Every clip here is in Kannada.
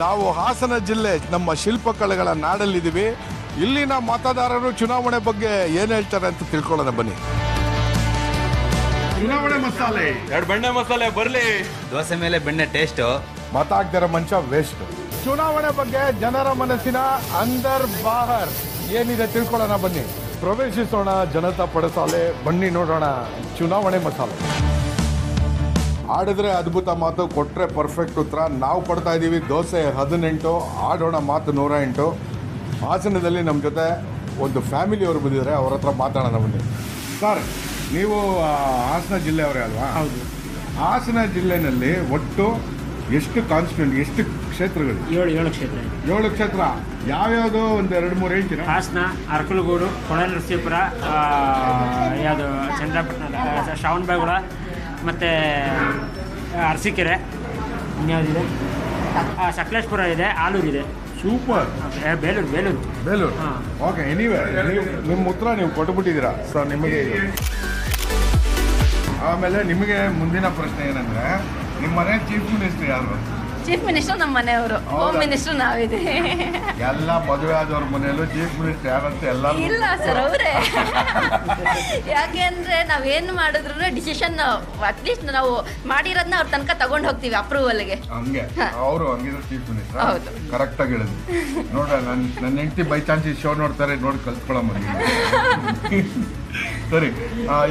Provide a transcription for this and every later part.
ನಾವು ಹಾಸನ ಜಿಲ್ಲೆ ನಮ್ಮ ಶಿಲ್ಪಕಲೆಗಳ ನಾಡಲ್ಲಿದ್ದೀವಿ. ಇಲ್ಲಿನ ಮತದಾರರು ಚುನಾವಣೆ ಬಗ್ಗೆ ಏನ್ ಹೇಳ್ತಾರೆ ಅಂತ ತಿಳ್ಕೊಳ್ಳೋಣ ಬನ್ನಿ. ಚುನಾವಣೆ ಮಸಾಲೆ 2 ಬೆಣ್ಣೆ ಮಸಾಲೆ ಬರ್ಲಿ. ದೋಸೆ ಮೇಲೆ ಬೆಣ್ಣೆ ಟೇಸ್ಟ್. ಮತ ಹಾಕ್ದಿರೋ ಮನುಷ್ಯ ವೇಸ್ಟ್. ಚುನಾವಣೆ ಬಗ್ಗೆ ಜನರ ಮನಸ್ಸಿನ ಅಂದರ್ ಬಾಹರ್ ಏನಿದೆ ತಿಳ್ಕೊಳ್ಳೋಣ ಬನ್ನಿ. ಪ್ರವೇಶಿಸೋಣ ಜನತಾ ಪಡಸಾಲೆ. ಬನ್ನಿ ನೋಡೋಣ ಚುನಾವಣೆ ಮಸಾಲೆ. ಆಡಿದ್ರೆ ಅದ್ಭುತ ಮಾತು, ಕೊಟ್ರೆ ಪರ್ಫೆಕ್ಟ್ ಉತ್ತರ. ನಾವು ಕೊಡ್ತಾ ಇದ್ದೀವಿ ದೋಸೆ 18, ಆಡೋಣ ಮಾತು 108. ಹಾಸನದಲ್ಲಿ ನಮ್ಮ ಜೊತೆ ಒಂದು ಫ್ಯಾಮಿಲಿಯವರು ಬಂದಿದ್ದಾರೆ, ಅವ್ರ ಹತ್ರ ಮಾತಾಡೋಣ ಬನ್ನಿ. ಸರ್, ನೀವು ಹಾಸನ ಜಿಲ್ಲೆಯವರೇ ಅಲ್ವಾ? ಹೌದು. ಹಾಸನ ಜಿಲ್ಲೆನಲ್ಲಿ ಒಟ್ಟು ಎಷ್ಟು ಕಾನ್ಸ್ಟಿಟ್ಯೂಂಟ್, ಎಷ್ಟು ಕ್ಷೇತ್ರಗಳು? 7 ಕ್ಷೇತ್ರ. 7 ಕ್ಷೇತ್ರ. ಯಾವ್ಯಾವುದು ಒಂದು 2-3 ಹೇಳ್ತೀರಾ? ಹಾಸನ, ಅರಕಲಗೂಡು, ಕೊಳನರಸೀಪುರ, ಯಾವುದು ಚಂದ್ರಪಟ್ಟಣ, ಶ್ರಾವಣಬೆಳಗೊಳ, ಮತ್ತು ಅರಸೀಕೆರೆ, ಇನ್ಯಾವುದಿದೆ, ಸಕಲೇಶ್ಪುರ ಇದೆ, ಆಲೂರು ಇದೆ. ಸೂಪರ್. ಬೇಲೂರು. ಓಕೆ, ಎನಿವೆ ನಿಮ್ಮ ಉತ್ತರ ನೀವು ಕೊಟ್ಟುಬಿಟ್ಟಿದ್ದೀರಾ. ಸೊ ನಿಮಗೆ ಆಮೇಲೆ ನಿಮಗೆ ಮುಂದಿನ ಪ್ರಶ್ನೆ ಏನಂದ್ರೆ, ನಿಮ್ಮ ಮನೆ ಚೀಫ್ ಮಿನಿಸ್ಟರ್ ಯಾರು? ಚೀಫ್ ಮಿನಿಸ್ಟರ್ ನಮ್ಮ ಮನೆಯವರು, ಹೋಮ್ ಮಿನಿಸ್ಟರ್ ನಾವಿದೆ. ಎಲ್ಲ ಮದುವೆ ಆದವ್ರ ಮನೆಯಲ್ಲೂ ಚೀಫ್ ಮಿನಿಸ್ಟರ್ ಯಾರಂತ ಎಲ್ಲ ಇಲ್ಲ ಸರ್, ಅವರೇ. ಯಾಕೆ ಅಂದ್ರೆ ನಾವೇನು ಮಾಡಿದ್ರು ಡಿಸಿಷನ್ ಅಟ್ಲೀಸ್ಟ್ ನಾವು ಮಾಡಿರೋದನ್ನ ಅವ್ರ ತನಕ ತಗೊಂಡು ಹೋಗ್ತೀವಿ ಅಪ್ರೂವಲ್ಗೆ. ಹಂಗೆ ಅವರು ಹಂಗಿದ್ರೆ ಚೀಫ್ ಮಿನಿಸ್ಟರ್. ಹೌದು, ಕರೆಕ್ಟ್ ಆಗಿ ಹೇಳಿದ್ವಿ. ನೋಡ್ರ, ನನ್ನ ಹೆಂಡತಿ ಬೈ ಚಾನ್ಸ್ ಈ ಶೋ ನೋಡ್ತಾರೆ, ನೋಡಿ ಕಲ್ತ್ಕೊಳ್ಳೋ. ಸರಿ,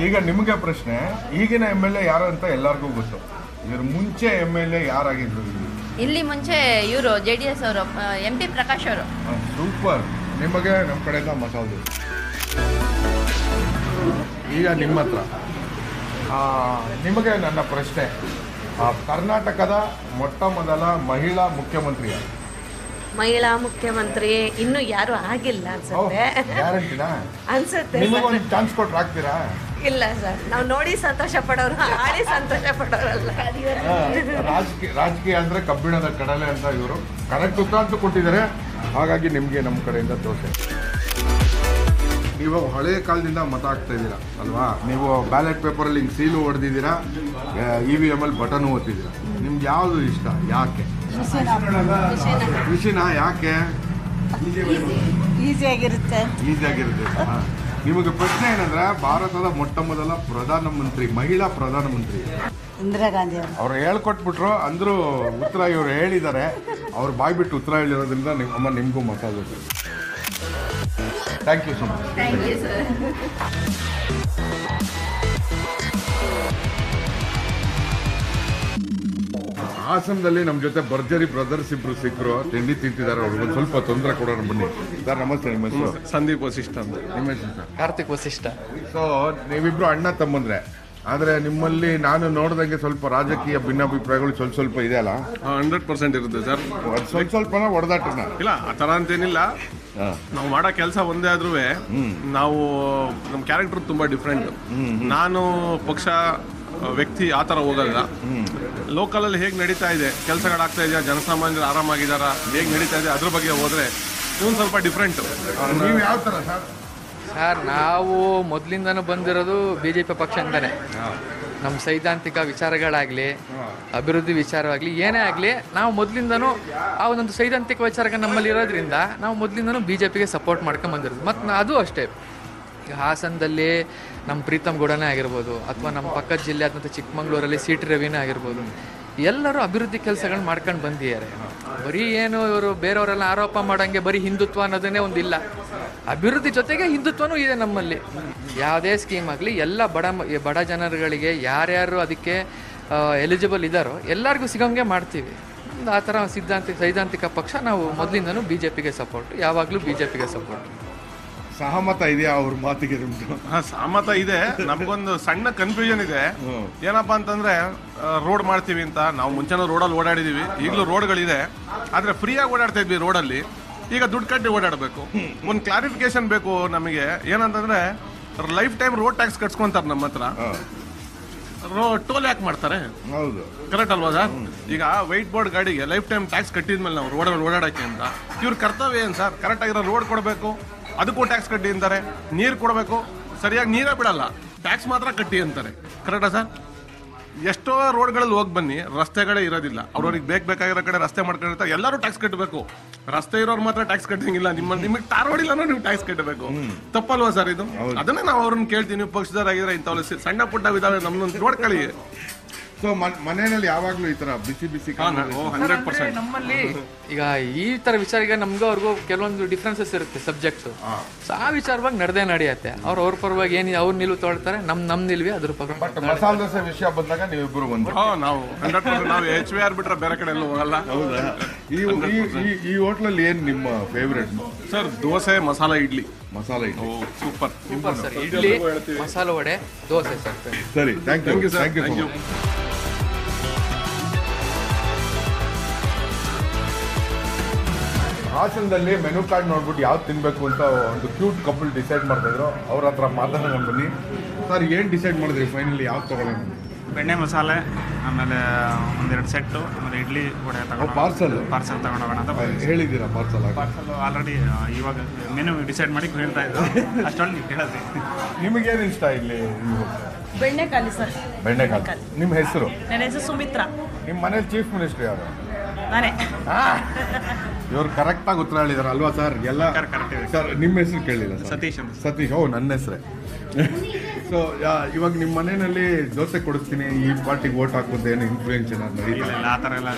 ಈಗ ನಿಮಗೆ ಪ್ರಶ್ನೆ. ಈಗಿನ MLA ಯಾರು ಅಂತ ಎಲ್ಲರಿಗೂ ಗೊತ್ತು. ಇದ್ರ ಮುಂಚೆ MLA ಯಾರಾಗಿದ್ರು ಇಲ್ಲಿ ಮುಂಚೆ ಇವರು JDS ಅವರು, MP ಪ್ರಕಾಶ್ ಅವರು. ಸೂಪರ್. ನಿಮಗೆ ನಮ್ಮ ಕಡೆಯಿಂದ ಮಸಾಲೆ. ಈಗ ನಿಮ್ಮ ಹತ್ರ ನಿಮಗೆ ನನ್ನ ಪ್ರಶ್ನೆ, ಕರ್ನಾಟಕದ ಮೊಟ್ಟ ಮೊದಲ ಮಹಿಳಾ ಮುಖ್ಯಮಂತ್ರಿ ಯಾರು? ಮಹಿಳಾ ಮುಖ್ಯಮಂತ್ರಿ ಇನ್ನೂ ಯಾರು ಆಗಿಲ್ಲ ಅನ್ಸುತ್ತೆ. ಗ್ಯಾರಂಟಿನಾ? ಅನ್ಸುತ್ತೆ. ನಿಮಗೊಂದು ಚಾನ್ಸ್ ಕೊಟ್ರೆ ಆಗ್ತೀರಾ? ಇಲ್ಲ ಸರ್, ನಾವು ನೋಡಿ ಸಂತೋಷ ಪಡೋರು, ಆಡಿ ಸಂತೋಷ ಪಡೋರಲ್ಲ. ರಾಜಕೀಯ ಅಂದ್ರೆ ಕಬ್ಬಿಣದ ಕಡಲೆ ಅಂತ ಇವರು ಕರೆಕ್ಟ್ ಉತ್ತರ ಅಂತ ಕೊಟ್ಟಿದ್ದಾರೆ. ಹಾಗಾಗಿ ನಿಮಗೆ ನಮ್ಮ ಕಡೆಯಿಂದ ದೋಸೆ. ನೀವು ಹಳೆಯ ಕಾಲದಿಂದ ಮತ ಹಾಕ್ತಾ ಇದ್ದೀರಾ ಅಲ್ವಾ? ನೀವು ಬ್ಯಾಲೆಟ್ ಪೇಪರಲ್ಲಿ ಹಿಂಗೆ ಸೀಲು ಹೊಡೆದಿದ್ದೀರಾ, EVM ಅಲ್ಲಿ ಬಟನ್ ಒತ್ತಿದ್ದೀರಾ. ನಿಮ್ಗೆ ಯಾವುದು ಇಷ್ಟ? ಯಾಕೆ? ಮಿಷಿನ ಯಾಕೆ? ಈಸಿಯಾಗಿರುತ್ತೆ. ನಿಮಗೆ ಪ್ರಶ್ನೆ ಏನಂದ್ರೆ, ಭಾರತದ ಮೊಟ್ಟ ಮೊದಲ ಪ್ರಧಾನಮಂತ್ರಿ, ಮಹಿಳಾ ಪ್ರಧಾನಮಂತ್ರಿ ಇಂದಿರಾ ಗಾಂಧಿ ಅವ್ರು ಹೇಳ್ಕೊಟ್ಬಿಟ್ರು ಅಂದ್ರು. ಉತ್ತರ ಇವರು ಹೇಳಿದ್ದಾರೆ. ಅವ್ರು ಬಾಯ್ಬಿಟ್ಟು ಉತ್ತರ ಹೇಳಿರೋದ್ರಿಂದ ನಿಮಗೂ ಮಾತಾಡೋದು. Thank you so much. Thank you sir. ಹಾಸನದಲ್ಲಿ ನಮ್ಮ ಜೊತೆ ಭರ್ಜರಿ ಬ್ರದರ್ಸ್ ಇಬ್ರು ಸಿಕ್ಕರು, ತಿಂಡಿ ತಿಂತಿದ್ದಾರೆ. ಅವ್ರಿಗೆ ಒಂದು ಸ್ವಲ್ಪ ತೊಂದರೆ ಕೊಡೋಣ ಬನ್ನಿ. ಸರ್ ನಮಸ್ತೆ. ನಿಮ್ಮ ಹೆಸರು? ಸಂದೀಪ್ ವಸಿಷ್ಠ ಅಂತ. ನಿಮ್ಮ ಹೆಸರು ಸರ್? ಕಾರ್ತಿಕ್ ವಸಿಷ್ಠ. ಸೊ ನೀವಿಬ್ರು ಅಣ್ಣ ತಮ್ಮಂದ್ರೆ, ಆದರೆ ನಿಮ್ಮಲ್ಲಿ ನಾನು ನೋಡಿದಂಗೆ ಸ್ವಲ್ಪ ರಾಜಕೀಯ ಭಿನ್ನಾಭಿಪ್ರಾಯಗಳು ಸ್ವಲ್ಪ ಇದೆ ಅಲ್ಲ? 100% ಇರುತ್ತೆ ಸರ್. ಸ್ವಲ್ಪನ ಹೊಡೆದಾಟನ? ಇಲ್ಲ, ಆ ಥರ ಅಂತೇನಿಲ್ಲ. ನಾವು ಮಾಡೋ ಕೆಲಸ ಒಂದೇ ಆದ್ರೂ ನಾವು ನಮ್ಮ ಕ್ಯಾರೆಕ್ಟರ್ ತುಂಬಾ ಡಿಫ್ರೆಂಟ್. ನಾನು ಪಕ್ಷ ವ್ಯಕ್ತಿ ಆ ಥರ ಹೋಗಲ್ಲ. ಲೋಕಲಲ್ಲಿ ಹೇಗೆ ನಡೀತಾ ಇದೆ, ಕೆಲಸಗಳಾಗ್ತಾ ಇದೆಯಾ, ಜನಸಾಮಾನ್ಯರು ಆರಾಮಾಗಿದ್ದಾರಾ, ಹೇಗೆ ನಡೀತಾ ಇದೆ ಅದ್ರ ಬಗ್ಗೆ ಹೋದ್ರೆ ಇವನು ಸ್ವಲ್ಪ ಡಿಫ್ರೆಂಟ್. ನೀವು ಯಾವ ಥರ ಸರ್? ಸರ್, ನಾವು ಮೊದಲಿಂದನೂ ಬಂದಿರೋದು BJP ಪಕ್ಷದಿಂದನೇ. ನಮ್ಮ ಸೈದ್ಧಾಂತಿಕ ವಿಚಾರಗಳಾಗಲಿ, ಅಭಿವೃದ್ಧಿ ವಿಚಾರವಾಗಲಿ, ಏನೇ ಆಗಲಿ, ನಾವು ಮೊದಲಿಂದನೂ ಆ ಒಂದೊಂದು ಸೈದ್ಧಾಂತಿಕ ವಿಚಾರಗಳು ನಮ್ಮಲ್ಲಿ ಇರೋದ್ರಿಂದ ನಾವು ಮೊದಲಿಂದನೂ BJPಗೆ ಸಪೋರ್ಟ್ ಮಾಡ್ಕೊಂಡು ಬಂದಿರೋದು. ಮತ್ತು ಅದು ಅಷ್ಟೇ, ಈಗ ಹಾಸನದಲ್ಲಿ ನಮ್ಮ ಪ್ರೀತಮ್ ಗೌಡನೇ ಆಗಿರ್ಬೋದು, ಅಥವಾ ನಮ್ಮ ಪಕ್ಕದ ಜಿಲ್ಲೆ ಆದಂಥ ಚಿಕ್ಕಮಂಗ್ಳೂರಲ್ಲಿ CT ರವಿನೇ ಆಗಿರ್ಬೋದು, ಎಲ್ಲರೂ ಅಭಿವೃದ್ಧಿ ಕೆಲಸಗಳು ಮಾಡ್ಕೊಂಡು ಬಂದಿದ್ದಾರೆ. ಬರೀ ಏನು ಇವರು ಬೇರೆಯವರೆಲ್ಲ ಆರೋಪ ಮಾಡೋಂಗೆ ಬರೀ ಹಿಂದುತ್ವ ಅನ್ನೋದನ್ನೇ ಒಂದಿಲ್ಲ. ಅಭಿವೃದ್ಧಿ ಜೊತೆಗೆ ಹಿಂದುತ್ವನೂ ಇದೆ ನಮ್ಮಲ್ಲಿ. ಯಾವುದೇ ಸ್ಕೀಮ್ ಆಗಲಿ ಎಲ್ಲ ಬಡ ಜನರುಗಳಿಗೆ ಯಾರ್ಯಾರು ಅದಕ್ಕೆ ಎಲಿಜಿಬಲ್ ಇದ್ದಾರೋ ಎಲ್ಲರಿಗೂ ಸಿಗೋಂಗೆ ಮಾಡ್ತೀವಿ. ಒಂದು ಆ ಥರ ಸೈದ್ಧಾಂತಿಕ ಪಕ್ಷ. ನಾವು ಮೊದಲಿಂದನೂ BJPಗೆ ಸಪೋರ್ಟ್, ಯಾವಾಗಲೂ BJPಗೆ ಸಪೋರ್ಟ್. ಸಹಮತ ಇದೆಯಾ ಅವ್ರ ಮಾತಿಗೆ ನಿಮ್ದು? ಸಹಮತ ಇದೆ. ನಮಗೊಂದು ಸಣ್ಣ ಕನ್ಫ್ಯೂಷನ್ ಇದೆ. ಏನಪ್ಪಾ ಅಂತಂದ್ರೆ, ರೋಡ್ ಮಾಡ್ತೀವಿ ಅಂತ ನಾವು ಮುಂಚೆನೂ ರೋಡಲ್ಲಿ ಓಡಾಡಿದೀವಿ, ಈಗಲೂ ರೋಡ್ಗಳಿದೆ. ಆದ್ರೆ ಫ್ರೀಯಾಗಿ ಓಡಾಡ್ತಾ ಇದ್ವಿ ರೋಡಲ್ಲಿ, ಈಗ ದುಡ್ಡು ಕಟ್ಟಿ ಓಡಾಡಬೇಕು. ಒಂದು ಕ್ಲಾರಿಫಿಕೇಶನ್ ಬೇಕು ನಮಗೆ. ಏನಂತಂದ್ರೆ, ಲೈಫ್ ಟೈಮ್ ರೋಡ್ ಟ್ಯಾಕ್ಸ್ ಕಟ್ಸ್ಕೊಂತಾರೆ ನಮ್ಮ ಹತ್ರ, ಟೋಲ್ ಯಾಕೆ ಮಾಡ್ತಾರೆ? ಹೌದು, ಕರೆಕ್ಟ್ ಅಲ್ವಾ ಸರ್? ಈಗ ವೈಟ್ ಬೋರ್ಡ್ ಗಾಡಿಗೆ ಲೈಫ್ ಟೈಮ್ ಟ್ಯಾಕ್ಸ್ ಕಟ್ಟಿದ್ಮೇಲೆ ನಾವು ರೋಡಲ್ಲಿ ಓಡಾಡಕ್ಕೆ ಅಂತ ಇವ್ರ ಕರ್ತವ್ಯ ಏನು ಸರ್? ಕರೆಕ್ಟ್ ಆಗಿರೋ ರೋಡ್ ಕೊಡಬೇಕು, ಅದಕ್ಕೂ ಟ್ಯಾಕ್ಸ್ ಕಟ್ಟಿ ಅಂತಾರೆ. ನೀರು ಕೊಡಬೇಕು, ಸರಿಯಾಗಿ ನೀರೇ ಬಿಡಲ್ಲ, ಟ್ಯಾಕ್ಸ್ ಮಾತ್ರ ಕಟ್ಟಿ ಅಂತಾರೆ. ಕರೆಕ್ಟಾ ಸರ್? ಎಷ್ಟೋ ರೋಡ್ಗಳಲ್ಲಿ ಹೋಗಿ ಬನ್ನಿ, ರಸ್ತೆಗಳೇ ಇರೋದಿಲ್ಲ. ಅವ್ರವ್ರಿಗೆ ಬೇಕಾಗಿರೋ ಕಡೆ ರಸ್ತೆ ಮಾಡ್ಕೊಂಡಿರ್ತಾರೆ. ಎಲ್ಲರೂ ಟ್ಯಾಕ್ಸ್ ಕಟ್ಟಬೇಕು. ರಸ್ತೆ ಇರೋರು ಮಾತ್ರ ಟ್ಯಾಕ್ಸ್ ಕಟ್ಟಂಗಿಲ್ಲ. ನಿಮಗೆ ಟಾರ್ ರೋಡಿಲ್ಲ ನೀವು ಟ್ಯಾಕ್ಸ್ ಕಟ್ಟಬೇಕು. ತಪ್ಪಲ್ವಾ ಸರ್ ಇದು? ಅದನ್ನೇ ನಾವು ಅವ್ರನ್ನ ಕೇಳ್ತೀವಿ. ನೀವು ಪಕ್ಷದವರಾಗಿದ್ರೆ ಇಂಥವ್ರು ಸಣ್ಣ ಪುಟ್ಟ ಇದಾವೆ ನಮ್ಮನ್ನು ನೋಡ್ಕೊಳ್ಳಿ. ಸೊ ಮನೆಯಲ್ಲಿ ಯಾವಾಗ್ಲೂ ಈ ತರ ಬಿಸಿ 100%. ನಮ್ಮಲ್ಲಿ ಈಗ ಈ ತರ ವಿಚಾರ ನಮ್ಗೂ ಅವ್ರಿಗೂ ಕೆಲವೊಂದು ಡಿಫ್ರೆನ್ಸಸ್ ಇರುತ್ತೆ ಸಬ್ಜೆಕ್ಟ್ಸ್. ಆ ವಿಚಾರವಾಗಿ ನಡೆಯುತ್ತೆ. ಅವ್ರ ಪರವಾಗಿ ಏನು ಅವ್ರ ನಿಲುವು ತೊಳ್ತಾರೆ, ನಮ್ ನಿಲ್ವಿ ಅದ್ರ ಪರವಾಗಿ. ಬಟ್ ಮಸಾಲೆ ದೋಸೆ ವಿಷಯ ಬಂದಾಗ ನೀವಿಬ್ರು ಒಂದು ನಾವು 100% ನಾವು HVR ಬಿಟ್ರೆ ಬೇರೆ ಕಡೆ ಎಲ್ಲೂ ಹೋಗಲ್ಲ. ಹೌದಾ? ಈ ಹೋಟ್ಲಲ್ಲಿ ಏನ್ ನಿಮ್ಮ favourite? Sir dosa, masala idli. Masala idli super sir. Idli, masala vada, dosa sir. ಸರಿ, thank you sir. Thank you. ಹಾಸನದಲ್ಲಿ ಮೆನು ಕಾರ್ಡ್ ನೋಡ್ಬಿಟ್ಟು ಯಾವ್ದು ತಿನ್ಬೇಕು ಅಂತ ಒಂದು ಕ್ಯೂಟ್ ಕಪಲ್ ಡಿಸೈಡ್ ಮಾಡ್ತಿದ್ರು. ಅವ್ರ ಹತ್ರ ಮಾತಾಡೋಣ ಬನ್ನಿ. ಸರ್, ಏನು ಡಿಸೈಡ್ ಮಾಡಿದ್ರಿ ಫೈನಲಿ? ಯಾವ್ದು ತಗೊಳ್ಳೋಣ? ಬೆಣ್ಣೆ ಮಸಾಲೆ, ಆಮೇಲೆ ಒಂದೆರಡು ಸೆಟ್ಟು, ಆಮೇಲೆ ಇಡ್ಲಿ ವಡೆ ತಗೊಂಡು ಪಾರ್ಸಲ್ ತಗೊಂಡೋಗೋಣ ಅಂತ ಹೇಳಿದ್ದೀರಾ? ಪಾರ್ಸಲ್ ಆಲ್ರೆಡಿ ಇವಾಗ ಮೆನು ಡಿಸೈಡ್ ಮಾಡಿ ಹೇಳ್ತಾ ಇದ್ದು ಅಷ್ಟೊಂದು ನೀವು ಕೇಳಿದ್ರಿ. ನಿಮಗೇನು ಇಷ್ಟ ಇಲ್ಲಿ? ಬೆಣ್ಣೆಕಾಲಿ ಸರ್. ಬೆಣ್ಣೆಕಾಳು. ನಿಮ್ಮ ಹೆಸರು? ನನ್ನ ಹೆಸರು ಸುಮಿತ್ರಾ. ನಿಮ್ಮ ಮನೇಲಿ ಚೀಫ್ ಮಿನಿಸ್ಟರ್ ಯಾರು? ನಾನೇ. ಇವ್ರು ಕರೆಕ್ಟಾಗಿ ಉತ್ತರ ಹೇಳಿದಾರೆ ಅಲ್ವಾ ಸರ್? ಎಲ್ಲ ಸರ್, ನಿಮ್ಮ ಹೆಸರು ಕೇಳಿಲ್ಲ ಸರ್? ಸತೀಶ್ ಅಂತ. ಸತೀಶ್. ಓ, ನನ್ನ ಹೆಸರೇ. ಸೊ ಇವಾಗ ನಿಮ್ಮ ಮನೆಯಲ್ಲಿ ದೋಸೆ ಕೊಡಿಸ್ತೀನಿ, ಈ ಪಾರ್ಟಿಗೆ ವೋಟ್ ಹಾಕೋದು ಏನು ಇನ್ಫ್ಲೂಯೆನ್ಸ್ ಏನಾದ್ರು ನಡೀತಾ? ಆ ಥರ ಎಲ್ಲ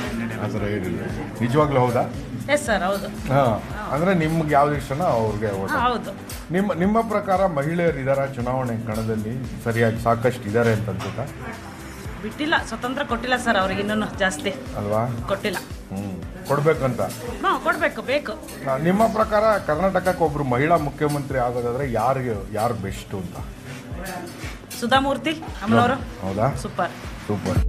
ಆ ಥರ ಏನಿಲ್ಲ. ನಿಜವಾಗ್ಲೂ ಹೌದಾ? ಎಸ್ ಸರ್, ಹೌದು. ಹಾಂ, ಅಂದರೆ ನಿಮ್ಗೆ ಯಾವ್ದು ಇಷ್ಟನೋ ಅವ್ರಿಗೆ ವೋಟ್. ಹೌದು. ನಿಮ್ಮ ಪ್ರಕಾರ ಮಹಿಳೆಯರು ಇದಾರ ಚುನಾವಣೆ ಕಣದಲ್ಲಿ ಸರಿಯಾಗಿ ಸಾಕಷ್ಟು ಇದ್ದಾರೆ ಅಂತ ಅನ್ಸುತ್ತಾ? ಬಿಟ್ಟಿಲ್ಲ, ಸ್ವತಂತ್ರ ಕೊಟ್ಟಿಲ್ಲ ಸರ್ ಅವ್ರಿಗೆ ಇನ್ನೂ ಜಾಸ್ತಿ ಅಲ್ವಾ? ಕೊಟ್ಟಿಲ್ಲ. ಕೊಡ್ಬೇಕಂತ ಕೊಡ್ಬೇಕು, ಬೇಕು. ನಿಮ್ಮ ಪ್ರಕಾರ ಕರ್ನಾಟಕಕ್ಕೆ ಒಬ್ರು ಮಹಿಳಾ ಮುಖ್ಯಮಂತ್ರಿ ಆಗೋದಾದ್ರೆ ಯಾರು ಬೆಸ್ಟ್ ಅಂತ? ಸುಧಾಮೂರ್ತಿ ಅಮ್ಮನವರು. ಹೌದಾ? ಸೂಪರ್. ಸೂಪರ್.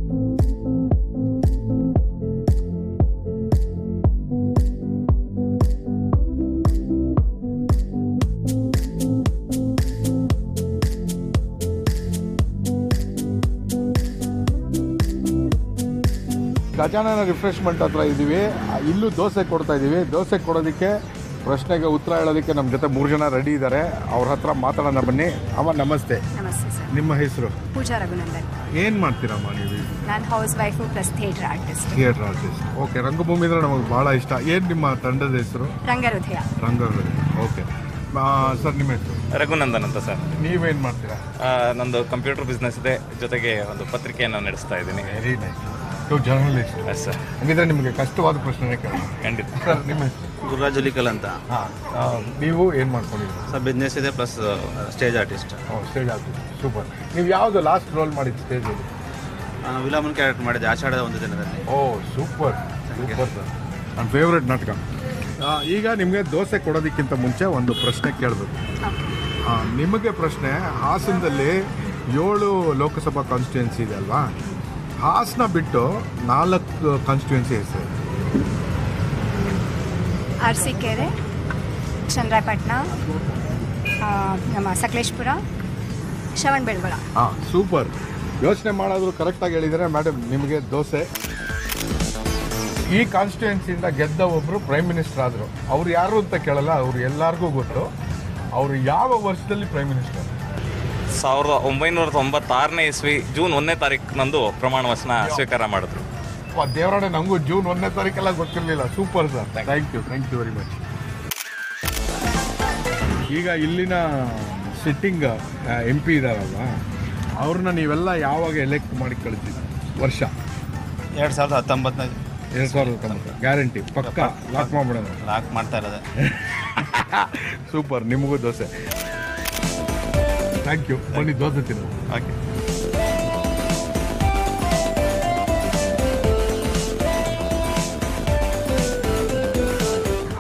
ಗಜಾನನ ರಿಫ್ರೆಶ್ಮೆಂಟ್ ಹತ್ರ ಇದ್ದೀವಿ. ಇಲ್ಲೂ ದೋಸೆ ಕೊಡ್ತಾ ಇದ್ದೀವಿ. ದೋಸೆ ಕೊಡೋದಕ್ಕೆ, ಪ್ರಶ್ನೆಗೆ ಉತ್ತರ ಹೇಳೋದಕ್ಕೆ ನಮ್ಮ ಜೊತೆ 3 ಜನ ರೆಡಿ ಇದ್ದಾರೆ. ಅವ್ರ ಹತ್ರ ಮಾತಾಡೋಣ ಬನ್ನಿ. ಅಮ್ಮ ನಮಸ್ತೆ. ನಮಸ್ತೆ ಸರ್. ನಿಮ್ಮ ಹೆಸರು? ಪೂಜಾ ರಘುನಂದನ್. ಏನು ಮಾಡ್ತೀರಮ್ಮ ನೀವು? ನಾನು house wife plus theatre artist. Okay. ರಂಗಭೂಮಿ ಅಂದರೆ ನಮಗೆ ಭಾಳ ಇಷ್ಟ. ಏನು ನಿಮ್ಮ ತಂಡದ ಹೆಸರು? ರಂಗಹೃದಯ. ಓಕೆ ಸರ್, ನಿಮ್ಮ ಹೆಸರು? ರಘುನಂದನ್ ಅಂತ ಸರ್. ನೀವೇನು ಮಾಡ್ತೀರಾ? ನಂದು ಕಂಪ್ಯೂಟರ್ ಬಿಸ್ನೆಸ್ ಇದೆ, ಜೊತೆಗೆ ಒಂದು ಪತ್ರಿಕೆಯನ್ನು ನಡೆಸ್ತಾ ಇದ್ದೀನಿ. Very nice. Journalist. Yes sir. ಹಂಗಿದ್ರೆ ನಿಮಗೆ ಕಷ್ಟವಾದ ಪ್ರಶ್ನೆ ಕೇಳಿ. ಖಂಡಿತ ಸರ್, ನಿಮ್ಮ ಹೆಸರು? ಗುರುರಾಜ್ ಹುಲಿಕಲ್ ಅಂತ. ನೀವು ಏನು ಮಾಡ್ಕೊಂಡಿದ್ದೀರಿ? ಸರ್, ಬಿಸ್ನೆಸ್ ಇದೆ plus stage artist. Stage artist. Super. ನೀವು ಯಾವುದು ಲಾಸ್ಟ್ ರೋಲ್ ಮಾಡಿದ್ದು ಸ್ಟೇಜಲ್ಲಿ? ನಾನು ವಿಲಮನ್ ಕ್ಯಾರೆಕ್ಟರ್ ಮಾಡಿದ್ದೆ ಆಷಾಢದ ಒಂದು ದಿನದಲ್ಲಿ. ಓ, ಸೂಪರ್ ಸೂಪರ್ ಸರ್. ನನ್ನ ಫೇವ್ರೆಟ್ ನಾಟಕ. ಈಗ ನಿಮಗೆ ದೋಸೆ ಕೊಡೋದಕ್ಕಿಂತ ಮುಂಚೆ ಒಂದು ಪ್ರಶ್ನೆ ಕೇಳಬೇಕು. ನಿಮಗೆ ಪ್ರಶ್ನೆ, ಹಾಸನದಲ್ಲಿ 7 ಲೋಕಸಭಾ ಕಾನ್ಸ್ಟಿಟ್ಯೂನ್ಸಿ ಇದೆ ಅಲ್ವಾ? ಹಾಸನ ಬಿಟ್ಟು 4 ಕಾನ್ಸ್ಟಿಟ್ಯೂನ್ಸಿ ಹೆಸರು? ಅರಸೀಕೆರೆ, ಚನ್ನರಾಯಪಟ್ಟಣ, ನಮ್ಮ ಸಕಲೇಶ್ಪುರ, ಶ್ರವಣಬೆಳಗೊಳ. ಸೂಪರ್. ಯೋಚನೆ ಮಾಡೋದು ಕರೆಕ್ಟಾಗಿ ಹೇಳಿದರೆ ಮೇಡಮ್, ನಿಮಗೆ ದೋಸೆ. ಈ ಕಾನ್ಸ್ಟಿಟ್ಯೂನ್ಸಿಯಿಂದ ಗೆದ್ದ ಒಬ್ಬರು ಪ್ರೈಮ್ ಮಿನಿಸ್ಟರ್ ಆದರು. ಅವ್ರು ಯಾರು ಅಂತ ಕೇಳಲ್ಲ, ಅವ್ರು ಎಲ್ಲರಿಗೂ ಗೊತ್ತು. ಅವರು ಯಾವ ವರ್ಷದಲ್ಲಿ ಪ್ರೈಮ್ ಮಿನಿಸ್ಟರ್? 1996ನೇ ಇಸ್ವಿ ಜೂನ್ 1ನೇ ತಾರೀಕಿನಂದು ಪ್ರಮಾಣ ವಚನ ಸ್ವೀಕಾರ ಮಾಡಿದ್ರು. ದೇವರಾಣೆ, ನನಗೂ ಜೂನ್ 1ನೇ ತಾರೀಕೆಲ್ಲ ಗೊತ್ತಿರಲಿಲ್ಲ. Super sir. Thank you very much. ಈಗ ಇಲ್ಲಿನ ಸಿಟ್ಟಿಂಗ್ MP ಇದ್ದಾರಲ್ವ, ಅವ್ರನ್ನ ನೀವೆಲ್ಲ ಯಾವಾಗ ಎಲೆಕ್ಟ್ ಮಾಡಿ ಕಳಿಸಿದ್ರಿ? ವರ್ಷ 2019. 2019 ಗ್ಯಾರಂಟಿ ಪಕ್ಕ ಲಾಕ್ ಮಾಡ್ಬಿಡೋಣ. ಲಾಕ್ ಮಾಡ್ತಾ ಇರೋದೆ. ಸೂಪರ್. ನಿಮಗೂ ದೋಸೆ. Thank you. ಬನ್ನಿ ದೋಸೆ ತಿನ್ನೋದು. ಓಕೆ.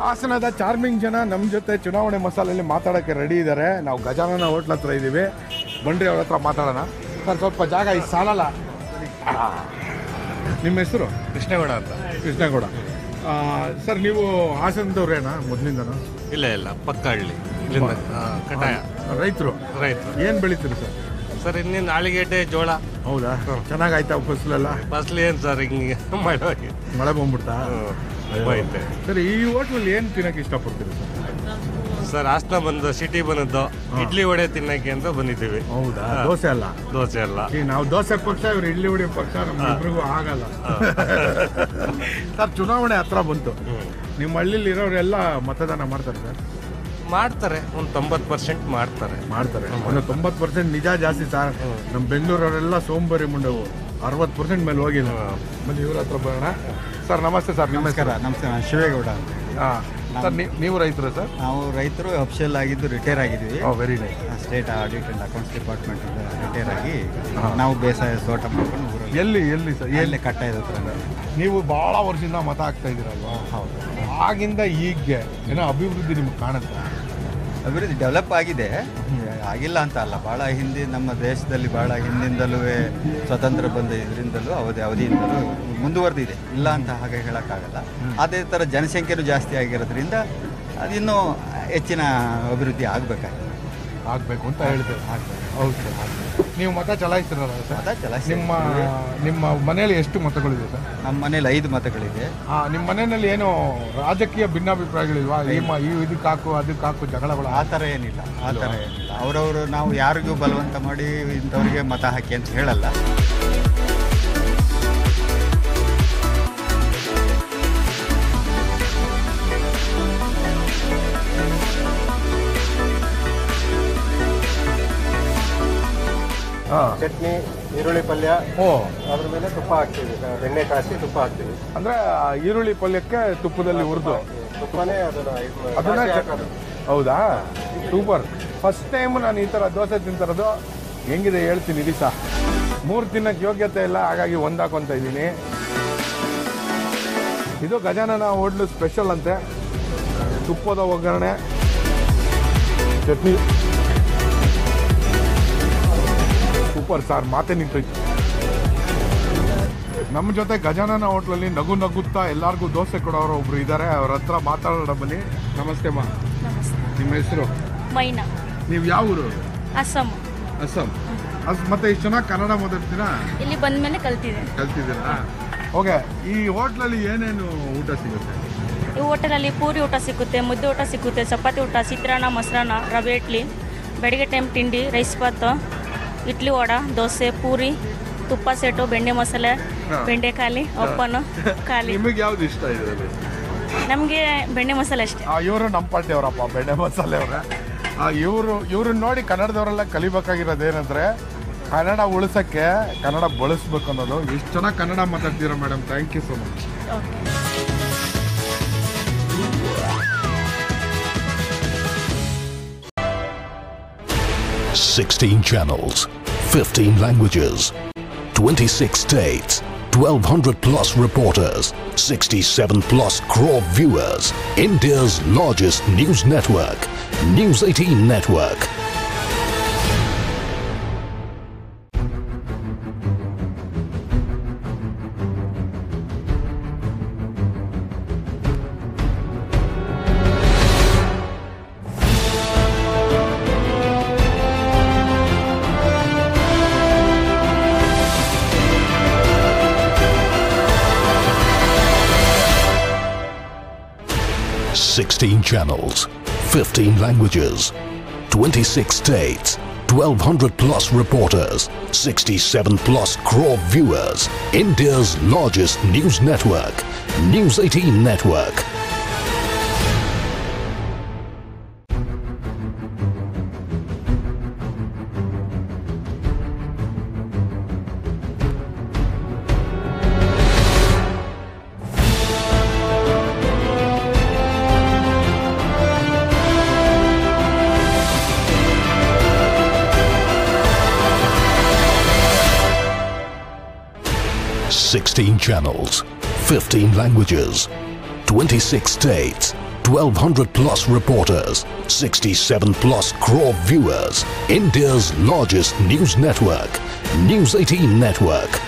ಹಾಸನದ ಚಾರ್ಮಿಂಗ್ ಜನ ನಮ್ಮ ಜೊತೆ ಚುನಾವಣೆ ಮಸಾಲೆಯಲ್ಲಿ ಮಾತಾಡೋಕ್ಕೆ ರೆಡಿ ಇದ್ದಾರೆ. ನಾವು ಗಜಾನನ ಹೋಟ್ಲ ಹತ್ರ ಇದ್ದೀವಿ. ಬನ್ರಿ, ಅವ್ರ ಹತ್ರ ಮಾತಾಡೋಣ. ಸರ್, ಸ್ವಲ್ಪ ಜಾಗ ಇದು ಸಾಲಲ್ಲ. ನಿಮ್ಮ ಹೆಸರು? ಕೃಷ್ಣೇಗೌಡ ಅಂತ. ಕೃಷ್ಣೇಗೌಡ. ಸರ್, ನೀವು ಹಾಸನದವ್ರೇನಾ ಮೊದಲಿಂದನೂ? ಇಲ್ಲ, ಪಕ್ಕ ಹಳ್ಳಿ. ಇಲ್ಲಿಂದ ಕಟಾಯ. ರೈತರು? ಏನು ಬೆಳಿತೀರಿ ಸರ್? ಸರ್, ಇನ್ನೇನು ಆಳಿಗೆಡ್ಡೆ, ಜೋಳ. ಹೌದಾ? ಚೆನ್ನಾಗಾಯ್ತಾ ಫಸಲೆಲ್ಲ? ಫಸಲು ಏನು ಸರ್, ಹಿಂಗೆ ಮಳೆ ಬಂದ್ಬಿಡ್ತಾ? ಐತೆ ಸರ್, ಈ ಹೋಟ್ಲಲ್ಲಿ ಏನು ತಿನ್ನೋಕೆ ಇಷ್ಟಪಡ್ತೀರಿ ಸರ್? ಸರ್ ಹಾಸನ ಬಂದು ಸಿಟಿ ಬಂದದ್ದು ಇಡ್ಲಿ ವಡೆ ತಿನ್ನಕ್ಕೆ ಅಂತ ಬಂದಿದ್ದೀವಿ. ಹೌದಾ? ದೋಸೆ ಅಲ್ಲ? ದೋಸೆ ಅಲ್ಲ. ನಾವು ದೋಸೆ ಪಕ್ಷ, ಇವ್ರು ಇಡ್ಲಿ ವಡೆ ಪಕ್ಷ, ನಮ್ಮಿಬ್ರಿಗೂ ಆಗಲ್ಲ. ಸರ್, ಚುನಾವಣೆ ಹತ್ರ ಬಂತು. ನಿಮ್ಮ ಹಳ್ಳಿಲಿ ಇರೋರೆಲ್ಲ ಮತದಾನ ಮಾಡ್ತಾರೆ ಸರ್? ಮಾಡ್ತಾರೆ, ಒಂದು 90% ಮಾಡ್ತಾರೆ. ಒಂದು 90% ನಿಜ ಜಾಸ್ತಿ ಸರ್. ನಮ್ಮ ಬೆಂಗಳೂರವರೆಲ್ಲ ಸೋಂಬೇರಿ ಮುಂಡವು 60% ಮೇಲೆ ಹೋಗಿಲ್ಲ. ಬನ್ನಿ ಇವ್ರ ಹತ್ರ ಬರೋಣ. ಸರ್ ನಮಸ್ತೆ ಸರ್. ನಮಸ್ಕಾರ. ನಮಸ್ತೆ, ನಾನು ಶಿವೇಗೌಡ. ಸರ್ ನೀವು ರೈತರು ಸರ್? ನಾವು ರೈತರು, ಅಫಿಷಿಯಲ್ ಆಗಿದ್ದು ರಿಟೈರ್ ಆಗಿದ್ದೀವಿ. Very nice. State audit and accounts department retire ಆಗಿ ನಾವು ಬೇಸಾಯ ತೋಟ ಮಾಡ್ಕೊಂಡು ಊರಲ್ಲಿ. ಎಲ್ಲಿ ಸರ್? ಎಲ್ಲಿ ಕಟ್ಟ ಇದೆ ಹತ್ರ. ನೀವು ಭಾಳ ವರ್ಷದಿಂದ ಮತ ಹಾಕ್ತಾ ಇದ್ದೀರಲ್ವಾ? ಹೌದು. ಆಗಿಂದ ಈಗ್ಗೆ ಏನೋ ಅಭಿವೃದ್ಧಿ ನಿಮ್ಗೆ ಕಾಣುತ್ತಾ? ಅಭಿವೃದ್ಧಿ ಡೆವಲಪ್ ಆಗಿದೆ, ಆಗಿಲ್ಲ ಅಂತ ಅಲ್ಲ. ಭಾಳ ನಮ್ಮ ದೇಶದಲ್ಲಿ ಭಾಳ ಹಿಂದಿಂದಲೂ ಸ್ವತಂತ್ರ ಬಂದ ಇದರಿಂದಲೂ ಅವಧಿಯಿಂದಲೂ ಮುಂದುವರೆದಿದೆ, ಇಲ್ಲ ಅಂತ ಹಾಗೆ ಹೇಳೋಕ್ಕಾಗಲ್ಲ. ಅದೇ ಥರ ಜನಸಂಖ್ಯೆನೂ ಜಾಸ್ತಿ ಆಗಿರೋದ್ರಿಂದ ಅದಿನ್ನೂ ಹೆಚ್ಚಿನ ಅಭಿವೃದ್ಧಿ ಆಗಬೇಕು ಅಂತ ಹೇಳ್ತೇವೆ. ಹೌದು ಸರ್. ನೀವು ಮತ ಚಲಾಯಿಸ್ತಿರಲ್ಲ ಸರ್? ಮತ ಚಲಾಯಿಸಿ. ನಿಮ್ಮ ಮನೆಯಲ್ಲಿ ಎಷ್ಟು ಮತಗಳಿದೆ ಸರ್? ನಮ್ಮ ಮನೇಲಿ 5 ಮತಗಳಿದೆ. ನಿಮ್ಮ ಮನೆಯಲ್ಲಿ ಏನು ರಾಜಕೀಯ ಭಿನ್ನಾಭಿಪ್ರಾಯಗಳಿಲ್ವಾ? ಇದಕ್ಕೆ ಹಾಕು ಅದಕ್ಕೆ ಹಾಕು ಜಗಳಗಳು ಆ ಥರ ಏನಿಲ್ಲ. ಅವರವರು ನಾವು ಯಾರಿಗೂ ಬಲವಂತ ಮಾಡಿ ಇಂಥವ್ರಿಗೆ ಮತ ಹಾಕಿ ಅಂತ ಹೇಳಲ್ಲ. ಚಟ್ನಿ, ಈರುಳ್ಳಿ ಪಲ್ಯ, ಅದ್ರ ಮೇಲೆ ತುಪ್ಪ ಹಾಕ್ತೀವಿ. ಎಣ್ಣೆ ಕಾಯಿಸಿ ತುಪ್ಪ ಹಾಕ್ತೀವಿ. ಅಂದ್ರೆ ಈರುಳ್ಳಿ ಪಲ್ಯಕ್ಕೆ ತುಪ್ಪದಲ್ಲಿ ಹುರಿದು ತುಪ್ಪನೇ ಅದನ್ನ. ಹೌದಾ? ಸೂಪರ್. ಫಸ್ಟ್ ಟೈಮ್ ನಾನು ಈ ಥರ ದೋಸೆ ತಿಂತಿರೋದು. ಹೆಂಗಿದೆ ಹೇಳ್ತೀನಿ ಇಡೀ ಸಹ. 3 ತಿನ್ನಕ್ಕೆ ಯೋಗ್ಯತೆ ಇಲ್ಲ, ಹಾಗಾಗಿ ಒಂದಾಕೊಂತ ಇದ್ದೀನಿ. ಇದು ಗಜಾನನ ಹೋಟ್ಲು ಸ್ಪೆಷಲ್ ಅಂತೆ. ತುಪ್ಪದ ಒಗ್ಗರಣೆ, ಚಟ್ನಿ, ಸೂಪರ್ ಸಾರ್. ಮಾತೇ ನಿಂತೈತಿ. ನಮ್ಮ ಜೊತೆ ಗಜಾನನ ಹೋಟ್ಲಲ್ಲಿ ನಗುತ್ತಾ ಎಲ್ಲರಿಗೂ ದೋಸೆ ಕೊಡೋರು ಒಬ್ರು ಇದ್ದಾರೆ. ಅವ್ರ ಹತ್ರ ಮಾತಾಡೋಣ ಬನ್ನಿ. ನಮಸ್ತೆ ಮಾ. ನಿಮ್ಮ ಹೆಸರು? ಮೈನಾ. ನೀವು ಯಾವ ಊರು? ಅಸ್ಸಾಂ. ಮತ್ತೆ ಇಷ್ಟು ಚೆನ್ನಾಗಿ ಕನ್ನಡ ಮಾತಾಡ್ತೀರಾ? ಇಲ್ಲಿ ಬಂದ್ಮೇಲೆ ಕಲ್ತಿದ್ದೀರಾ? ಓಕೆ. ಈ ಹೋಟ್ಲಲ್ಲಿ ಏನೇನು ಊಟ ಸಿಗುತ್ತೆ? ಈ ಹೋಟೆಲಲ್ಲಿ ಪೂರಿ ಊಟ ಸಿಗುತ್ತೆ, ಮುದ್ದೆ ಊಟ ಸಿಗುತ್ತೆ, ಚಪಾತಿ ಊಟ, ಚಿತ್ರಾನ್ನ, ಮೊಸರನ್ನ, ರವೆ ಇಡ್ಲಿ, ಬೆಳಗ್ಗೆ ಟೈಮ್ ತಿಂಡಿ, ರೈಸ್ ಬಾತ್, ಇಡ್ಲಿ, ವಡ, ದೋಸೆ, ಪೂರಿ, ತುಪ್ಪ ಸೆಟ್ಟು, ಬೆಂಡೆ ಮಸಾಲೆ, ಬೆಂಡೆಕಾಯಿ, ಒಪ್ಪನು ಖಾಲಿ. ನಿಮಗೆ ಯಾವ್ದು ಇಷ್ಟ ಇದರಲ್ಲಿ? ನಮಗೆ ಬೆಂಡೆ ಮಸಾಲೆ ಅಷ್ಟೇ. ಇವರು ನಮ್ಮ ಪಾರ್ಟಿ ಅವರಪ್ಪ, ಬೆಂಡೆ ಮಸಾಲೆ ಅವರೇ. ಇವ್ರನ್ನ ನೋಡಿ ಕನ್ನಡದವರೆಲ್ಲ ಕಲಿಬೇಕಾಗಿರೋದೇನೆಂದ್ರೆ ಕನ್ನಡ ಉಳಿಸೋಕ್ಕೆ ಕನ್ನಡ ಬಳಸ್ಬೇಕು ಅನ್ನೋದು. ಎಷ್ಟು ಚೆನ್ನಾಗಿ ಕನ್ನಡ ಮಾತಾಡ್ತೀರಾ madam. Thank you so much. 16 channels, 15 languages, 26 states, 1,200 plus reporters, 67 plus crore viewers. India's largest news network, News 18 Network. Sixteen channels, 15 languages, 26 states, 1,200 plus reporters, 67 plus crore viewers. India's largest news network, News 18 Network. Sixteen channels, 15 languages, 26 states, 1,200 plus reporters, 67 plus crore viewers. India's largest news network, News 18 Network.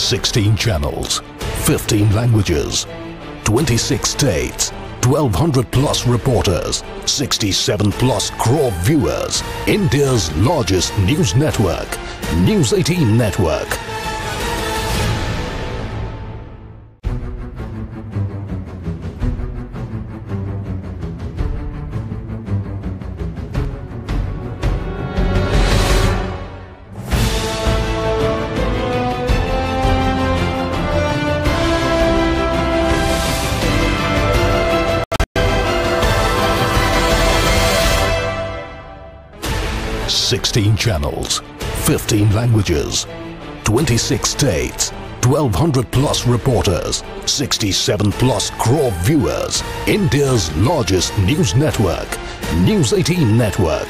16 channels, 15 languages, 26 states, 1,200 plus reporters, 67 plus crore viewers. India's largest news network, News 18 Network. Sixteen channels, 15 languages, 26 states, 1,200 plus reporters, 67 plus crore viewers. India's largest news network, News 18 Network.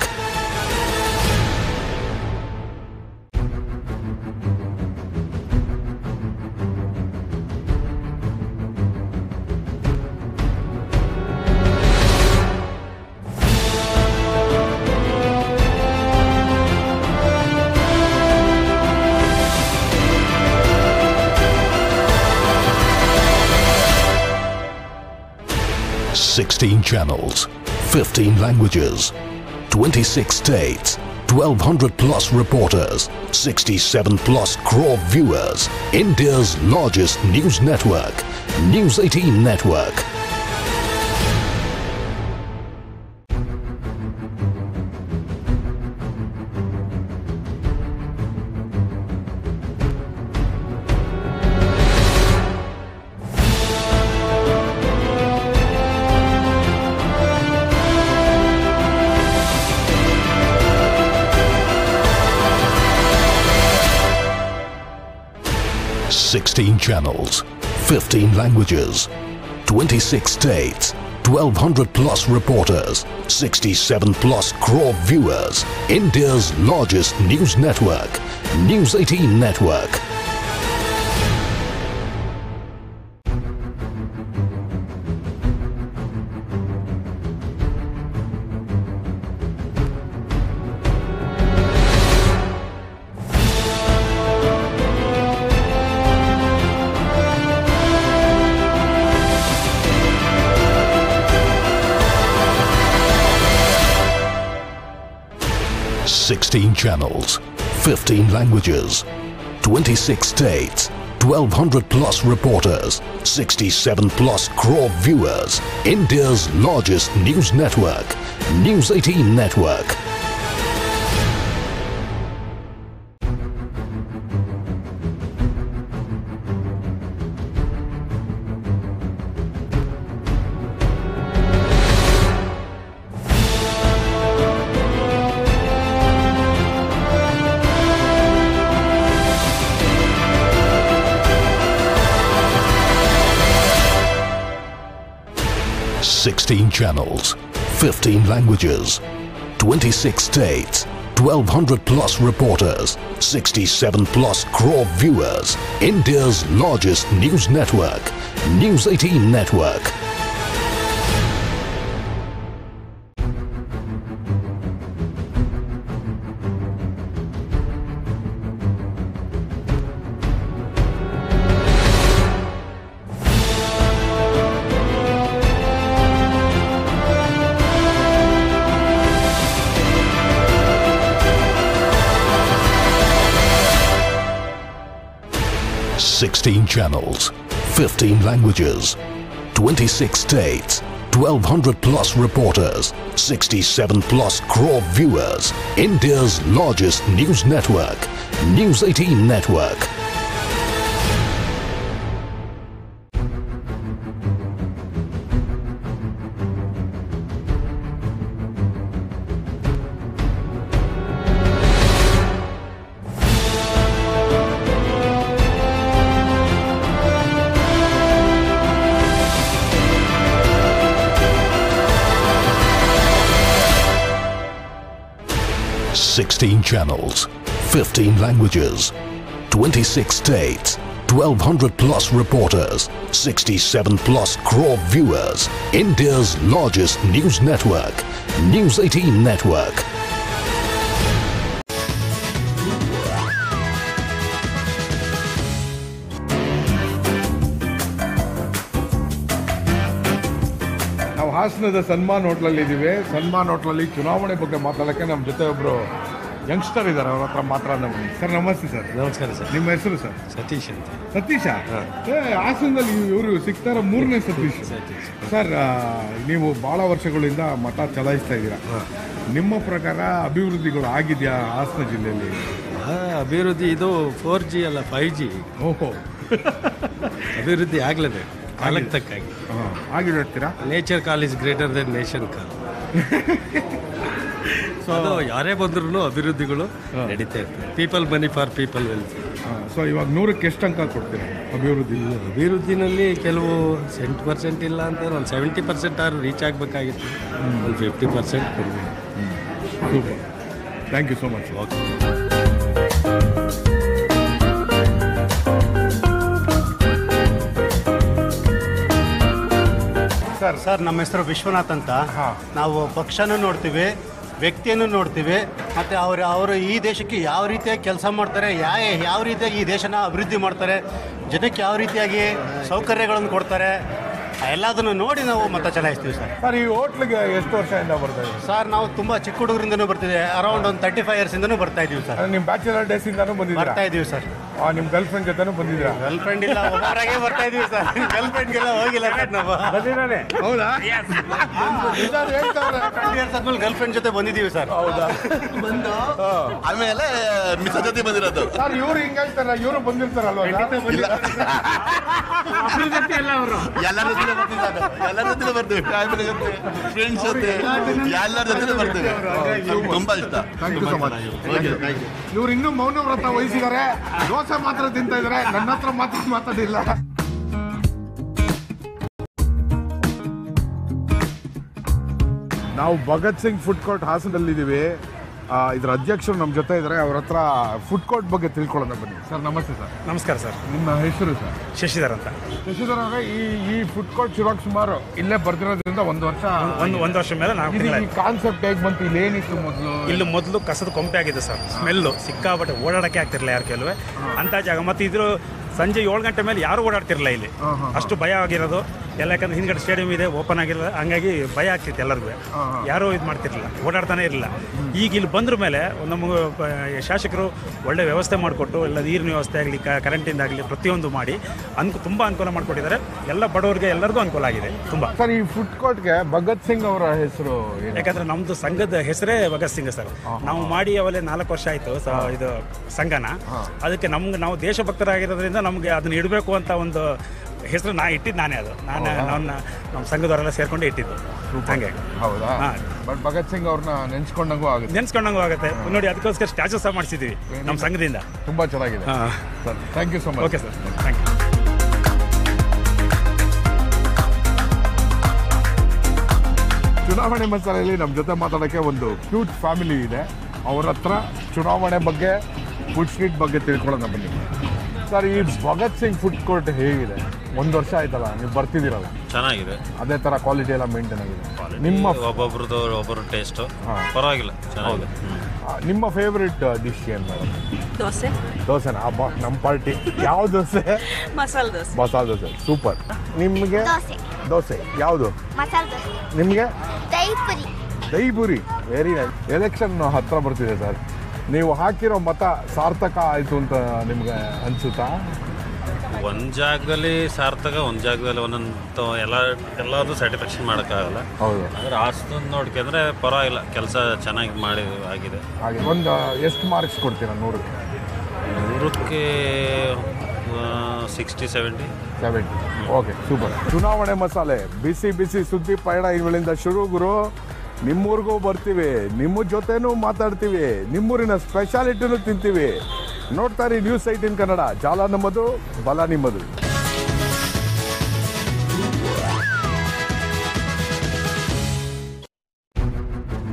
Sixteen channels, 15 languages, 26 states, 1,200 plus reporters, 67 plus crore viewers. India's largest news network, News 18 Network. Sixteen channels, 15 languages, 26 states, 1,200 plus reporters, 67 plus crore viewers. India's largest news network, News 18 Network. Sixteen channels, 15 languages, 26 states, 1,200 plus reporters, 67 plus crore viewers. India's largest news network, News 18 Network. Sixteen channels, 15 languages, 26 states, 1,200 plus reporters, 67 plus crore viewers. India's largest news network, News 18 Network. Sixteen channels, 15 languages, 26 states, 1,200 plus reporters, 67 plus crore viewers. India's largest news network, News 18 Network. Sixteen channels, 15 languages, 26 states, 1,200 plus reporters, 67 plus crore viewers. India's largest news network, News 18 Network. ಹಾಸನದ ಸನ್ಮಾನ್ ಹೋಟ್ಲಲ್ಲಿ ಇದ್ದೀವಿ. ಸನ್ಮಾನ್ ಹೋಟ್ಲಲ್ಲಿ ಚುನಾವಣೆ ಬಗ್ಗೆ ಮಾತಾಡೋಕ್ಕೆ ನಮ್ಮ ಜೊತೆ ಒಬ್ಬರು ಯಂಗ್ಸ್ಟರ್ ಇದ್ದಾರೆ, ಅವ್ರ ಹತ್ರ ಮಾತಾಡೋಣ ಬನ್ನಿ. ಸರ್ ನಮಸ್ತೆ ಸರ್. ನಮಸ್ಕಾರ ಸರ್. ನಿಮ್ಮ ಹೆಸರು ಸರ್? ಸತೀಶ್ ಅಂತ. ಸತೀಶ? ಹಾಸನದಲ್ಲಿ ಇವರು ಸಿಗ್ತಾರ 3ನೇ ಸತೀಶ್. ಸರ್ ನೀವು ಭಾಳ ವರ್ಷಗಳಿಂದ ಮತ ಚಲಾಯಿಸ್ತಾ ಇದ್ದೀರಾ. ನಿಮ್ಮ ಪ್ರಕಾರ ಅಭಿವೃದ್ಧಿಗಳು ಆಗಿದೆಯಾ ಹಾಸನ ಜಿಲ್ಲೆಯಲ್ಲಿ? ಅಭಿವೃದ್ಧಿ ಇದು 4G ಅಲ್ಲ 5G. ಓಹೋ, ಅಭಿವೃದ್ಧಿ ಆಗ್ಲೇಬೇಕು ಕಾಲಕ್ಕೆ ತಕ್ಕಾಗಿ. ಆಗಿದೆ ಹೇಳ್ತೀರಾ? Nature call is greater than nation call. So ಯಾರೇ ಬಂದ್ರೂ ಅಭಿವೃದ್ಧಿಗಳು ನಡೀತಾ ಇರ್ತದೆ. People money for people welfare. So ಇವಾಗ 100ಕ್ಕೆ ಎಷ್ಟು ಅಂಕ ಕೊಡ್ತೀರಾ ಅಭಿವೃದ್ಧಿ? ಅಭಿವೃದ್ಧಿನಲ್ಲಿ ಕೆಲವು 100% ಇಲ್ಲ ಅಂತ ಒಂದು 70% ಆದ್ರೂ ರೀಚ್ ಆಗಬೇಕಾಗಿತ್ತು. ಒಂದು 50% ಕೊಡ್ಬೋದು. Super, thank you so much. Okay sir ನಮ್ಮ ಹೆಸರು ವಿಶ್ವನಾಥ್ ಅಂತ. ನಾವು ಪಕ್ಷನೂ ನೋಡ್ತೀವಿ, ವ್ಯಕ್ತಿಯನ್ನು ನೋಡ್ತೀವಿ, ಮತ್ತು ಅವರು ಈ ದೇಶಕ್ಕೆ ಯಾವ ರೀತಿಯಾಗಿ ಕೆಲಸ ಮಾಡ್ತಾರೆ, ಯಾವ ರೀತಿಯಾಗಿ ಈ ದೇಶನ ಅಭಿವೃದ್ಧಿ ಮಾಡ್ತಾರೆ, ಜನಕ್ಕೆ ಯಾವ ರೀತಿಯಾಗಿ ಸೌಕರ್ಯಗಳನ್ನು ಕೊಡ್ತಾರೆ, ಎಲ್ಲದನ್ನು ನೋಡಿ ನಾವು ಮತ ಚಲಾಯಿಸ್ತೀವಿ ಸರ್. ಸರ್ ಈ ಹೋಟ್ಲಿಗೆ ಎಷ್ಟು ವರ್ಷದಿಂದ ಬರ್ತಾ ಇದ್ದೀವಿ? ಸರ್ ನಾವು ತುಂಬ ಚಿಕ್ಕ ಹುಡುಗರಿಂದನೂ ಬರ್ತಿದೆ, ಅರೌಂಡ್ ಒಂದು 35 ಇಯರ್ಸಿಂದನೂ ಬರ್ತಾ ಇದ್ದೀವಿ ಸರ್. ನಿಮ್ಮ ಬ್ಯಾಚುಲರ್ ಡೇಸಿಂದನೂ ಬಂದಿದ್ದೀರಾ? ಬರ್ತಾ ಇದ್ದೀವಿ ಸರ್. ನಿಮ್ಮ ಗರ್ಲ್ ಫ್ರೆಂಡ್ ಜೊತೆನೂ ಬಂದಿದ್ದೀರಾ? ಗರ್ಲ್ ಫ್ರೆಂಡ್ ಇಲ್ಲ, ಒಬ್ಬರಾಗೆ ಬರ್ತಾ ಇದೀವಿ ಸರ್. ಗರ್ಲ್ ಫ್ರೆಂಡ್ಗೆಲ್ಲ ಹೋಗಿಲ್ಲ ಸರ್ ನಾವು. ಹೌದಾ? ಗರ್ಲ್ ಫ್ರೆಂಡ್ ಜೊತೆ ಬಂದಿದ್ದೀವಿ ಸರ್. ಹೌದಾ? ಬಂದು ಆಮೇಲೆ ಮಿಸ್ ಜೊತೆ ಬಂದಿರೋದು ಸರ್. ಇವ್ರು ಹಿಂಗೆ ಹೇಳ್ತಾರ, ಇವರು ಬಂದಿರ್ತಾರಲ್ವ? ಎಲ್ಲರ ಜೊತೆ ಬರ್ತಿದ್ದಾರೆ, ಎಲ್ಲರ ಜೊತೆ ಬರ್ತೀವಿ, ಫ್ಯಾಮಿಲಿ ಜೊತೆ, ಫ್ರೆಂಡ್ಸ್ ಜೊತೆ, ಎಲ್ಲರ ಜೊತೆ ಬರ್ತೀವಿ. ತುಂಬಾ ಇಷ್ಟ. Thank you so much. ಇವ್ರು ಇನ್ನೂ ಮೌನ ವ್ರತ ವಹಿಸಿದ್ದಾರೆ, ದೋಸೆ ಮಾತ್ರ ತಿಂತಾ ಇದ್ದಾರೆ, ನನ್ನ ಹತ್ರ ಮಾತ್ರ ಮಾತಾಡಿಲ್ಲ. ನಾವು ಭಗತ್ ಸಿಂಗ್ ಫುಡ್ ಕೋರ್ಟ್ ಹಾಸನದಲ್ಲಿದ್ದೀವಿ. ಇದರ ಅಧ್ಯಕ್ಷರು ನಮ್ಮ ಜೊತೆ ಇದ್ದಾರೆ, ಅವ್ರ ಹತ್ರ ಫುಡ್ ಕೋರ್ಟ್ ಬಗ್ಗೆ ತಿಳ್ಕೊಳ್ಳೋಣ ಬನ್ನಿ. ಸರ್ ನಮಸ್ತೆ ಸರ್. ನಮಸ್ಕಾರ ಸರ್. ನಿಮ್ಮ ಹೆಸರು ಸರ್? ಶಶಿಧರ್ ಅಂತ. ಶಶಿಧರ್ ಅವರೇ, ಈ ಫುಡ್ ಕೋರ್ಟ್ ಶುರುವಾಗಿ ಸುಮಾರು ಇಲ್ಲೇ ಬರ್ತಿರೋದ್ರಿಂದ ಒಂದು ವರ್ಷ ಮೇಲೆ ನಾವು ಈ ಕಾನ್ಸೆಪ್ಟ್ ಹೇಗೆ ಬಂತು? ಇಲ್ಲಿ ಏನಿತ್ತು ಮೊದಲು? ಇಲ್ಲಿ ಮೊದಲು ಕಸದ ಕೊಂಪೆ ಆಗಿದೆ ಸರ್. ಸ್ಮೆಲ್ಲು ಸಿಕ್ಕಾಪಟ್ಟೆ, ಓಡಾಡಕ್ಕೆ ಆಗ್ತಿರಲಿಲ್ಲ ಯಾರು ಕೆಲವೇ ಅಂತ ಜಾಗ. ಮತ್ತು ಇದ್ರ ಸಂಜೆ 7 ಗಂಟೆ ಮೇಲೆ ಯಾರು ಓಡಾಡ್ತಿರಲಿಲ್ಲ ಇಲ್ಲಿ, ಅಷ್ಟು ಭಯ ಆಗಿರೋದು ಎಲ್ಲ. ಯಾಕಂದ್ರೆ ಹಿಂದ್ಗಡೆ ಸ್ಟೇಡಿಯಂ ಇದೆ, ಓಪನ್ ಆಗಿಲ್ಲ, ಹಂಗಾಗಿ ಭಯ ಆಗ್ತಿತ್ತು ಎಲ್ಲರಿಗೂ. ಯಾರೂ ಇದು ಮಾಡ್ತಿರ್ಲಿಲ್ಲ, ಓಡಾಡ್ತಾನೆ ಇರಲಿಲ್ಲ. ಈಗ ಇಲ್ಲಿ ಬಂದ್ರ ಮೇಲೆ ನಮಗೆ ಶಾಸಕರು ಒಳ್ಳೆ ವ್ಯವಸ್ಥೆ ಮಾಡಿಕೊಟ್ಟು, ಎಲ್ಲ ನೀರಿನ ವ್ಯವಸ್ಥೆ ಆಗಲಿ, ಕರೆಂಟಿಂದಾಗಲಿ ಪ್ರತಿಯೊಂದು ಮಾಡಿ ತುಂಬ ಅನುಕೂಲ ಮಾಡಿಕೊಟ್ಟಿದ್ದಾರೆ. ಎಲ್ಲ ಬಡವರಿಗೆ ಎಲ್ಲರಿಗೂ ಅನುಕೂಲ ಆಗಿದೆ ತುಂಬ. ಸರ್ ಈ ಫುಡ್ ಕೋರ್ಟ್ಗೆ ಭಗತ್ ಸಿಂಗ್ ಅವರ ಹೆಸರು? ಯಾಕಂದ್ರೆ ನಮ್ಮದು ಸಂಘದ ಹೆಸರೇ ಭಗತ್ ಸಿಂಗ್ ಸರ್. ನಾವು ಮಾಡಿ ಅವಲೇ 4 ವರ್ಷ ಆಯಿತು ಇದು ಸಂಘನ. ಅದಕ್ಕೆ ನಾವು ದೇಶಭಕ್ತರಾಗಿರೋದ್ರಿಂದ ನಮಗೆ ಅದನ್ನ ಇಡಬೇಕು ಅಂತ ಒಂದು ಹೆಸರು ಇಟ್ಟಿದ್ದು ನಾನೇ. ಅದು ನಮ್ಮ ಸಂಘದವರೆಲ್ಲ ಸೇರ್ಕೊಂಡು ಇಟ್ಟಿದ್ದು ಹಂಗೆ. ಹೌದಾ? ಬಟ್ ಭಗತ್ ಸಿಂಗ್ ಅವ್ರನ್ನ ನೆನ್ಸ್ಕೊಂಡಂಗೂ ಆಗುತ್ತೆ ನೋಡಿ. ಅದಕ್ಕೋಸ್ಕರ ಸ್ಟ್ಯಾಚು ಸಹ ಮಾಡಿಸಿದ್ದೀವಿ ನಮ್ಮ ಸಂಘದಿಂದ. ತುಂಬ ಚೆನ್ನಾಗಿದೆ sir. Thank you so much. Okay sir, thank you. ಚುನಾವಣೆ ಮಸಾಲೆಯಲ್ಲಿ ನಮ್ಮ ಜೊತೆ ಮಾತಾಡೋಕ್ಕೆ ಒಂದು ಕ್ಯೂಟ್ ಫ್ಯಾಮಿಲಿ ಇದೆ. ಅವ್ರ ಹತ್ರ ಚುನಾವಣೆ ಬಗ್ಗೆ, ಫುಡ್ ಸ್ಟ್ರೀಟ್ ಬಗ್ಗೆ ತಿಳ್ಕೊಳ್ಳೋಣ ಬನ್ನಿ. ಸರ್ ಈ ಭಗತ್ ಸಿಂಗ್ ಫುಡ್ ಕೋರ್ಟ್ ಹೇಗಿದೆ? 1 ವರ್ಷ ಆಯ್ತಲ್ಲ ನೀವು ಬರ್ತಿದ್ದೀರಲ್ಲ? ಚೆನ್ನಾಗಿದೆ. ಅದೇ ಥರ ಕ್ವಾಲಿಟಿ ಎಲ್ಲ ಮೇಂಟೈನ್ ಆಗಿದೆ? ನಿಮ್ಮ ಒಬ್ಬೊಬ್ರು ಟೇಸ್ಟ್ ಪರವಾಗಿಲ್ಲ, ಚೆನ್ನಾಗಿದೆ. ನಿಮ್ಮ ಫೇವ್ರೆಟ್ ಡಿಶ್ ಏನು ಮೇಡಮ್? ದೋಸೆನಾ? ನಮ್ಮ ಪಾರ್ಟಿ ಯಾವ ದೋಸೆ? ಮಸಾಲೆ ದೋಸೆ. ಮಸಾಲೆ ದೋಸೆ ಸೂಪರ್. ನಿಮಗೆ? ದೋಸೆ ಯಾವುದು? ನಿಮಗೆ? Dahi Puri. Very nice. Election ಹತ್ರ ಬರ್ತಿದೆ ಸರ್, ನೀವು ಹಾಕಿರೋ ಮತ ಸಾರ್ಥಕ ಆಯಿತು ಅಂತ ನಿಮ್ಗೆ ಅನಿಸುತ್ತಾ? ಒಂದು ಜಾಗದಲ್ಲಿ ಸಾರ್ಥಕ, ಒಂದು ಜಾಗದಲ್ಲಿ ಒಂದೊಂದು ಎಲ್ಲರೂ ಸ್ಯಾಟಿಸ್ಫ್ಯಾಕ್ಷನ್ ಮಾಡೋಕ್ಕಾಗಲ್ಲ. ಹೌದು. ಆದರೆ ಆರ್ಸ್ಕೊಂಡು ನೋಡ್ಕೊಂಡ್ರೆ ಪರವಾಗಿಲ್ಲ, ಕೆಲಸ ಚೆನ್ನಾಗಿ ಮಾಡಿ ಆಗಿದೆ. ಒಂದು ಎಷ್ಟು ಮಾರ್ಕ್ಸ್ ಕೊಡ್ತೀರಾ 100ಕ್ಕೆ? 100ಕ್ಕೆ 60-70. Okay, super. ಚುನಾವಣೆ ಮಸಾಲೆ ಬಿಸಿ ಬಿಸಿ ಸುದ್ದಿ ಪಯಣ ಇವುಗಳಿಂದ ಶುರು ಗುರು. ನಿಮ್ಮೂರಿಗೂ ಬರ್ತೀವಿ, ನಿಮ್ಮ ಜೊತೆನೂ ಮಾತಾಡ್ತೀವಿ, ನಿಮ್ಮೂರಿನ ಸ್ಪೆಷಾಲಿಟಿನೂ ತಿಂತೀವಿ. ನೋಡ್ತಾ ಇರಿ ನ್ಯೂಸ್ 18 ಕನ್ನಡ. ಜಾಲ ನಮ್ಮದು, ಬಲ ನಿಮ್ಮದು.